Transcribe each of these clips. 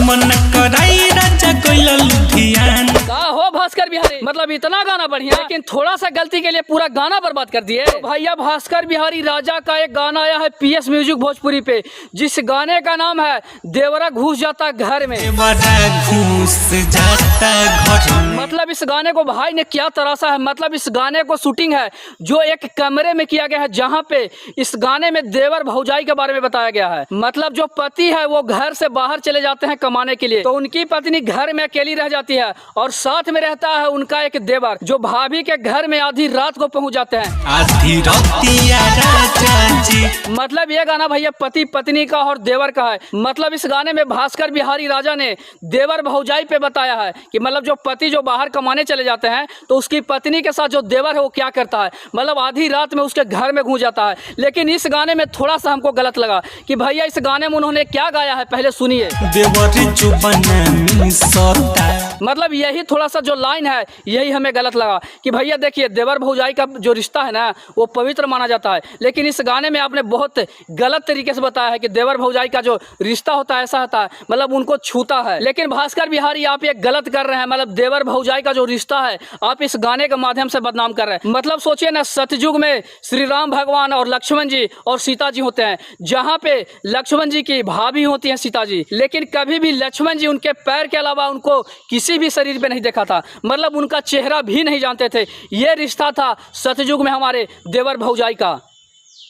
मन कराई राजा कोइला लुधियान। का हो भास्कर बिहारी, मतलब इतना गाना बढ़िया, लेकिन थोड़ा सा गलती के लिए पूरा गाना बर्बाद कर दिए। तो भैया भास्कर बिहारी राजा का एक गाना आया है पीएस म्यूजिक भोजपुरी पे, जिस गाने का नाम है देवरा घुस जाता घर में। घुस जाता घर में। मतलब इस गाने को भाई ने क्या तराशा है। मतलब इस गाने को शूटिंग है जो एक कमरे में किया गया है, जहाँ पे इस गाने में देवर भौजाई के बारे में बताया गया है। मतलब जो पति है वो घर से बाहर चले जाते हैं कमाने के लिए, तो उनकी पत्नी घर में अकेली रह जाती है और साथ में रहता है उनका एक देवर जो भाभी के घर में आधी रात को पहुंच जाते हैं। आधी रातिया राजा जी। मतलब ये गाना भैया पति पत्नी का और देवर का है। मतलब इस गाने में भास्कर बिहारी राजा ने देवर भौजाई पे बताया है कि मतलब जो पति जो बाहर कमाने चले जाते हैं तो उसकी पत्नी के साथ जो देवर है वो क्या करता है, मतलब आधी रात में उसके घर में घुस जाता है। लेकिन इस गाने में थोड़ा सा हमको गलत लगा कि भैया इस गाने में उन्होंने क्या गाया है, पहले सुनिए। देवर जो बना सोता। मतलब यही थोड़ा सा जो लाइन है यही हमें गलत लगा कि भैया देखिए देवर भौजाई का जो रिश्ता है ना वो पवित्र माना जाता है, लेकिन इस गाने में आपने बहुत गलत तरीके से बताया है कि देवर भौजाई का जो रिश्ता होता है ऐसा होता है, मतलब उनको छूता है। लेकिन भास्कर बिहारी आप ये गलत कर रहे हैं। मतलब देवर भौजाई का जो रिश्ता है आप इस गाने के माध्यम से बदनाम कर रहे हैं। मतलब सोचिए ना, सतयुग में श्री राम भगवान और लक्ष्मण जी और सीता जी होते हैं, जहाँ पे लक्ष्मण जी की भाभी होती है सीता जी, लेकिन कभी भी लक्ष्मण जी उनके पैर के अलावा उनको किसी भी शरीर पे नहीं देखा था, मतलब उनका चेहरा भी नहीं जानते थे। ये रिश्ता था सतयुग में हमारे देवर भौजाई का।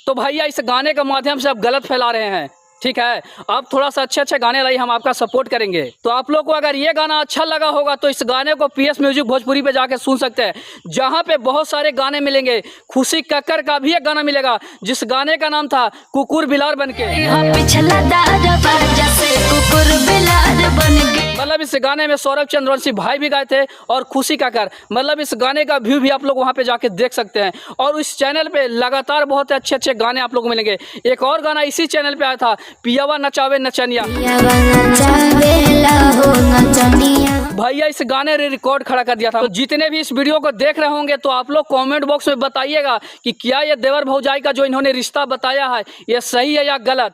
तो भैया इस गाने के माध्यम से आप गलत फैला रहे हैं, ठीक है। आप थोड़ा सा अच्छे अच्छे गाने लाइए, हम आपका सपोर्ट करेंगे। तो आप लोग को अगर ये गाना अच्छा लगा होगा तो इस गाने को पीएस म्यूजिक भोजपुरी पे जाके सुन सकते हैं, जहाँ पे बहुत सारे गाने मिलेंगे। खुशी कक्कर का भी एक गाना मिलेगा जिस गाने का नाम था कुकुर बिलार बनके। मतलब इस गाने में सौरभ चंद्रवंशी भाई भी गाए थे और खुशी कक्कर। मतलब इस गाने का व्यू भी आप लोग वहाँ पे जाके देख सकते हैं। और इस चैनल पे लगातार बहुत अच्छे अच्छे गाने आप लोग को मिलेंगे। एक और गाना इसी चैनल पे आया था, पियावा नचावे नचनिया। भैया इस गाने ने रिकॉर्ड खड़ा कर दिया था। तो जितने भी इस वीडियो को देख रहे होंगे तो आप लोग कमेंट बॉक्स में बताइएगा कि क्या ये देवर भौजाई का जो इन्होंने रिश्ता बताया है ये सही है या गलत।